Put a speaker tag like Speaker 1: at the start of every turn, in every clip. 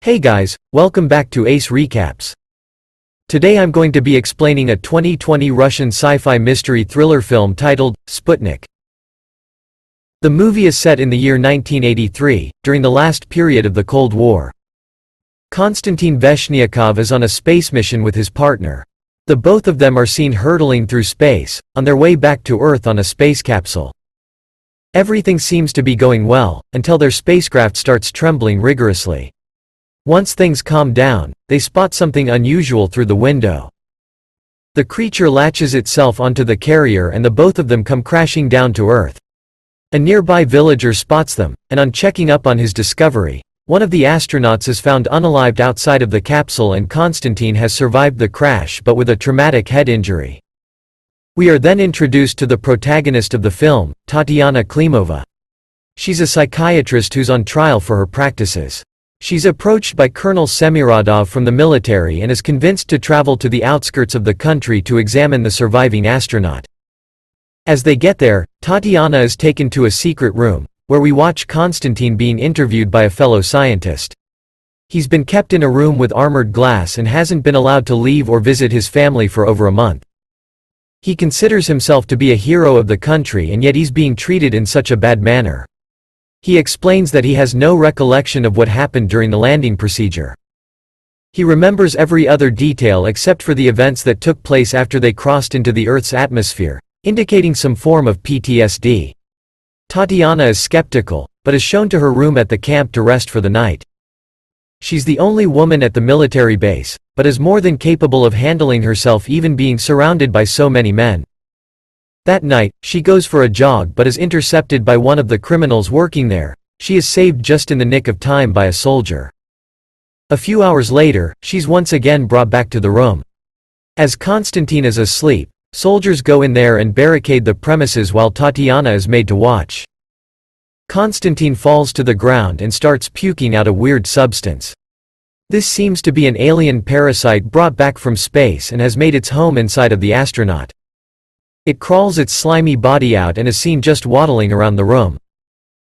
Speaker 1: Hey guys, welcome back to Ace Recaps. Today I'm going to be explaining a 2020 Russian sci-fi mystery thriller film titled Sputnik. The movie is set in the year 1983, during the last period of the Cold War. Konstantin Veshnyakov is on a space mission with his partner. The both of them are seen hurtling through space, on their way back to Earth on a space capsule. Everything seems to be going well, until their spacecraft starts trembling rigorously. Once things calm down, they spot something unusual through the window. The creature latches itself onto the carrier and the both of them come crashing down to Earth. A nearby villager spots them, and on checking up on his discovery, one of the astronauts is found unalived outside of the capsule and Konstantin has survived the crash but with a traumatic head injury. We are then introduced to the protagonist of the film, Tatiana Klimova. She's a psychiatrist who's on trial for her practices. She's approached by Colonel Semiradov from the military and is convinced to travel to the outskirts of the country to examine the surviving astronaut. As they get there, Tatiana is taken to a secret room, where we watch Konstantin being interviewed by a fellow scientist. He's been kept in a room with armored glass and hasn't been allowed to leave or visit his family for over a month. He considers himself to be a hero of the country and yet he's being treated in such a bad manner. He explains that he has no recollection of what happened during the landing procedure. He remembers every other detail except for the events that took place after they crossed into the Earth's atmosphere, indicating some form of PTSD. Tatiana is skeptical, but is shown to her room at the camp to rest for the night. She's the only woman at the military base, but is more than capable of handling herself even being surrounded by so many men. That night, she goes for a jog but is intercepted by one of the criminals working there. She is saved just in the nick of time by a soldier. A few hours later, she's once again brought back to the room. As Konstantin is asleep, soldiers go in there and barricade the premises while Tatiana is made to watch. Konstantin falls to the ground and starts puking out a weird substance. This seems to be an alien parasite brought back from space and has made its home inside of the astronaut. It crawls its slimy body out and is seen just waddling around the room.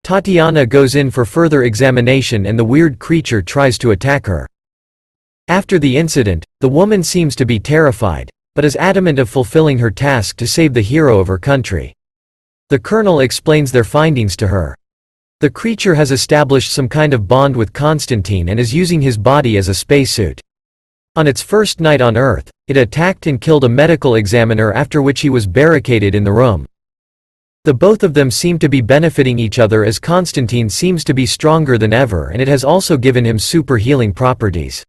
Speaker 1: Tatiana goes in for further examination and the weird creature tries to attack her. After the incident, the woman seems to be terrified, but is adamant of fulfilling her task to save the hero of her country. The colonel explains their findings to her. The creature has established some kind of bond with Konstantin and is using his body as a spacesuit. On its first night on Earth, it attacked and killed a medical examiner after which he was barricaded in the room. The both of them seem to be benefiting each other as Konstantin seems to be stronger than ever and it has also given him super healing properties.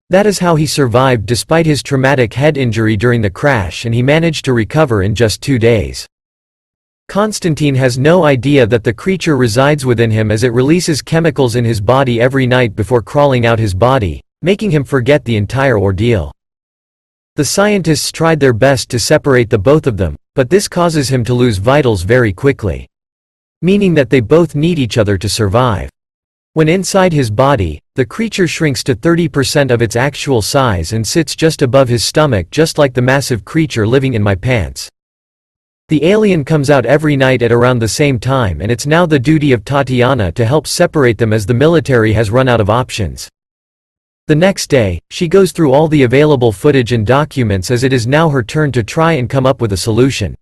Speaker 1: That is how he survived despite his traumatic head injury during the crash and he managed to recover in just 2 days. Konstantin has no idea that the creature resides within him as it releases chemicals in his body every night before crawling out his body, making him forget the entire ordeal. The scientists tried their best to separate the both of them, but this causes him to lose vitals very quickly. Meaning that they both need each other to survive. When inside his body, the creature shrinks to 30% of its actual size and sits just above his stomach just like the massive creature living in my pants. The alien comes out every night at around the same time and it's now the duty of Tatiana to help separate them as the military has run out of options. The next day, she goes through all the available footage and documents as it is now her turn to try and come up with a solution.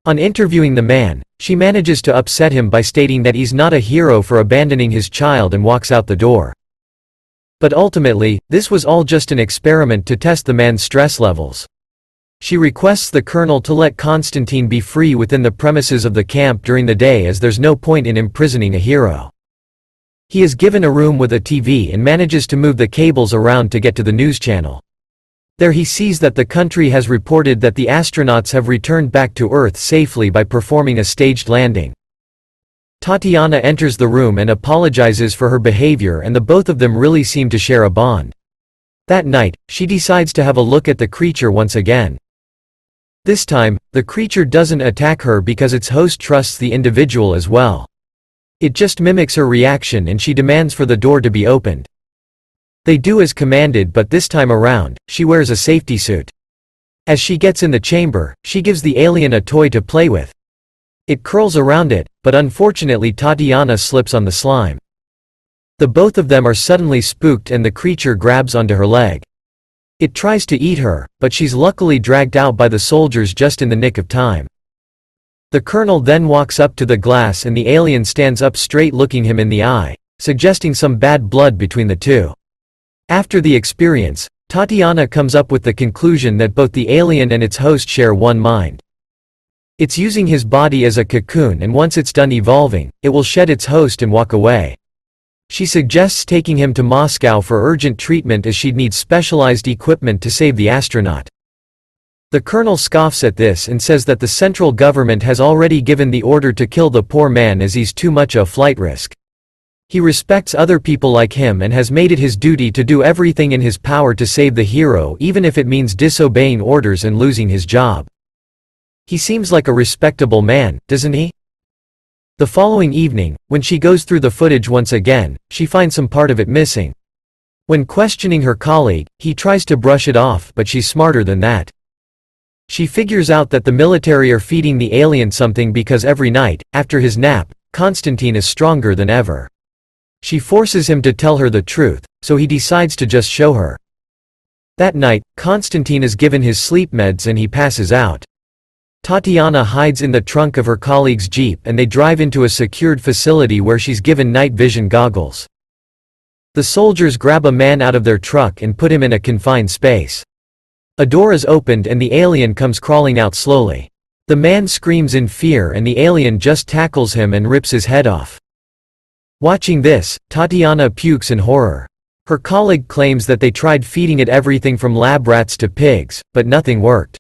Speaker 1: On interviewing the man, she manages to upset him by stating that he's not a hero for abandoning his child and walks out the door. But ultimately, this was all just an experiment to test the man's stress levels. She requests the colonel to let Konstantin be free within the premises of the camp during the day as there's no point in imprisoning a hero. He is given a room with a TV and manages to move the cables around to get to the news channel. There he sees that the country has reported that the astronauts have returned back to Earth safely by performing a staged landing. Tatiana enters the room and apologizes for her behavior and the both of them really seem to share a bond. That night, she decides to have a look at the creature once again. This time, the creature doesn't attack her because its host trusts the individual as well. It just mimics her reaction and she demands for the door to be opened. They do as commanded but this time around, she wears a safety suit. As she gets in the chamber, she gives the alien a toy to play with. It curls around it, but unfortunately Tatiana slips on the slime. The both of them are suddenly spooked and the creature grabs onto her leg. It tries to eat her, but she's luckily dragged out by the soldiers just in the nick of time. The colonel then walks up to the glass and the alien stands up straight looking him in the eye, suggesting some bad blood between the two. After the experience, Tatiana comes up with the conclusion that both the alien and its host share one mind. It's using his body as a cocoon, and once it's done evolving, it will shed its host and walk away. She suggests taking him to Moscow for urgent treatment as she'd need specialized equipment to save the astronaut. The colonel scoffs at this and says that the central government has already given the order to kill the poor man as he's too much a flight risk. He respects other people like him and has made it his duty to do everything in his power to save the hero, even if it means disobeying orders and losing his job. He seems like a respectable man, doesn't he? The following evening, when she goes through the footage once again, she finds some part of it missing. When questioning her colleague, he tries to brush it off, but she's smarter than that. She figures out that the military are feeding the alien something because every night, after his nap, Konstantin is stronger than ever. She forces him to tell her the truth, so he decides to just show her. That night, Konstantin is given his sleep meds and he passes out. Tatiana hides in the trunk of her colleague's jeep and they drive into a secured facility where she's given night vision goggles. The soldiers grab a man out of their truck and put him in a confined space. A door is opened and the alien comes crawling out slowly. The man screams in fear and the alien just tackles him and rips his head off. Watching this, Tatiana pukes in horror. Her colleague claims that they tried feeding it everything from lab rats to pigs, but nothing worked.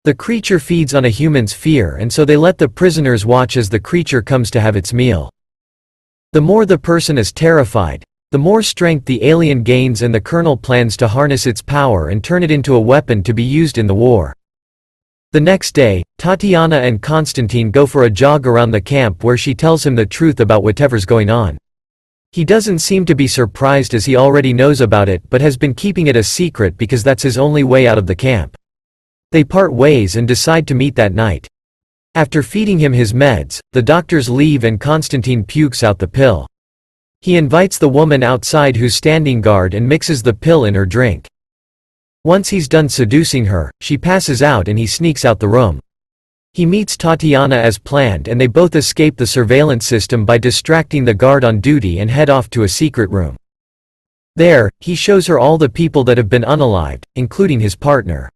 Speaker 1: The creature feeds on a human's fear, and so they let the prisoners watch as the creature comes to have its meal. The more the person is terrified, the more strength the alien gains, and the colonel plans to harness its power and turn it into a weapon to be used in the war. The next day, Tatiana and Konstantin go for a jog around the camp where she tells him the truth about whatever's going on. He doesn't seem to be surprised as he already knows about it but has been keeping it a secret because that's his only way out of the camp. They part ways and decide to meet that night. After feeding him his meds, the doctors leave and Konstantin pukes out the pill. He invites the woman outside who's standing guard and mixes the pill in her drink. Once he's done seducing her, she passes out and he sneaks out the room. He meets Tatiana as planned and they both escape the surveillance system by distracting the guard on duty and head off to a secret room. There, he shows her all the people that have been unalived, including his partner.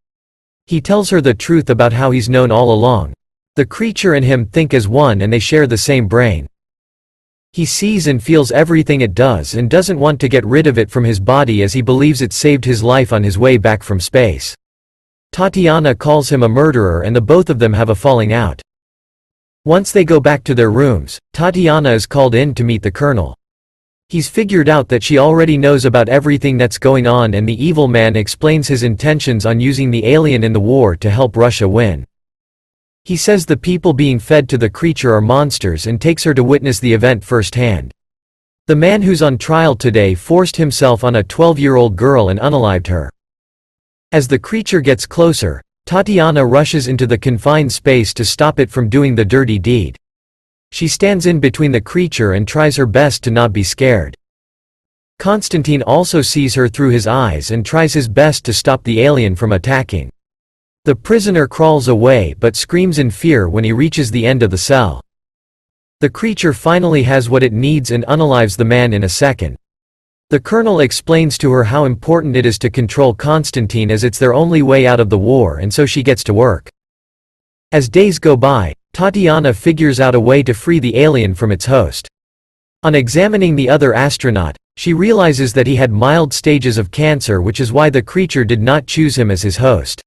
Speaker 1: He tells her the truth about how he's known all along. The creature and him think as one and they share the same brain. He sees and feels everything it does and doesn't want to get rid of it from his body as he believes it saved his life on his way back from space. Tatiana calls him a murderer and the both of them have a falling out. Once they go back to their rooms, Tatiana is called in to meet the colonel. He's figured out that she already knows about everything that's going on and the evil man explains his intentions on using the alien in the war to help Russia win. He says the people being fed to the creature are monsters and takes her to witness the event firsthand. The man who's on trial today forced himself on a 12-year-old girl and unalived her. As the creature gets closer, Tatiana rushes into the confined space to stop it from doing the dirty deed. She stands in between the creature and tries her best to not be scared. Konstantin also sees her through his eyes and tries his best to stop the alien from attacking. The prisoner crawls away but screams in fear when he reaches the end of the cell. The creature finally has what it needs and unalives the man in a second. The colonel explains to her how important it is to control Konstantin as it's their only way out of the war, and so she gets to work. As days go by, Tatiana figures out a way to free the alien from its host. On examining the other astronaut, she realizes that he had mild stages of cancer, which is why the creature did not choose him as his host.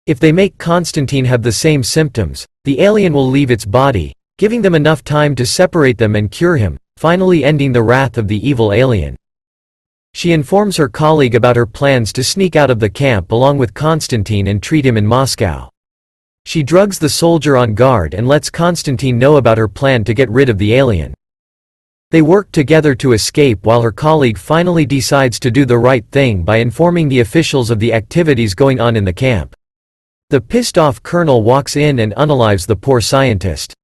Speaker 1: If they make Konstantin have the same symptoms, the alien will leave its body, giving them enough time to separate them and cure him, finally ending the wrath of the evil alien. She informs her colleague about her plans to sneak out of the camp along with Konstantin and treat him in Moscow. She drugs the soldier on guard and lets Konstantin know about her plan to get rid of the alien. They work together to escape while her colleague finally decides to do the right thing by informing the officials of the activities going on in the camp. The pissed-off colonel walks in and unalives the poor scientist.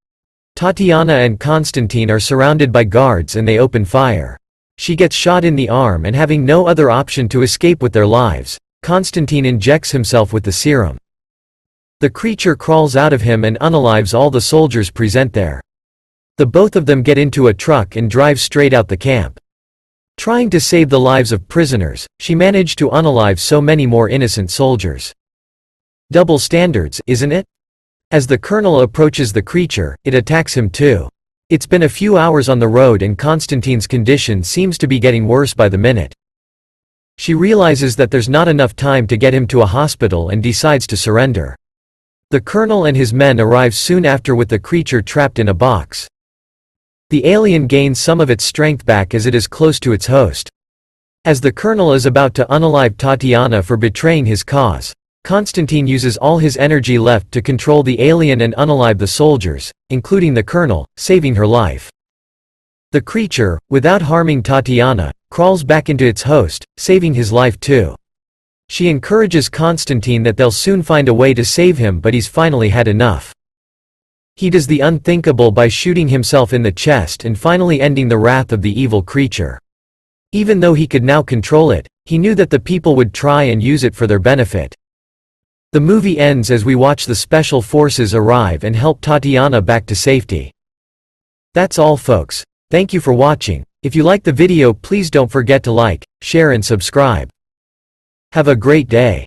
Speaker 1: Tatiana and Konstantin are surrounded by guards and they open fire. She gets shot in the arm and having no other option to escape with their lives, Konstantin injects himself with the serum. The creature crawls out of him and unalives all the soldiers present there. The both of them get into a truck and drive straight out the camp. Trying to save the lives of prisoners, she managed to unalive so many more innocent soldiers. Double standards, isn't it? As the colonel approaches the creature, it attacks him too. It's been a few hours on the road and Konstantin's condition seems to be getting worse by the minute. She realizes that there's not enough time to get him to a hospital and decides to surrender. The colonel and his men arrive soon after with the creature trapped in a box. The alien gains some of its strength back as it is close to its host. As the colonel is about to unalive Tatiana for betraying his cause, Konstantin uses all his energy left to control the alien and unalive the soldiers, including the colonel, saving her life. The creature, without harming Tatiana, crawls back into its host, saving his life too. She encourages Konstantin that they'll soon find a way to save him, but he's finally had enough. He does the unthinkable by shooting himself in the chest and finally ending the wrath of the evil creature. Even though he could now control it, he knew that the people would try and use it for their benefit. The movie ends as we watch the special forces arrive and help Tatiana back to safety. That's all folks. Thank you for watching. If you like the video, please don't forget to like, share and subscribe. Have a great day.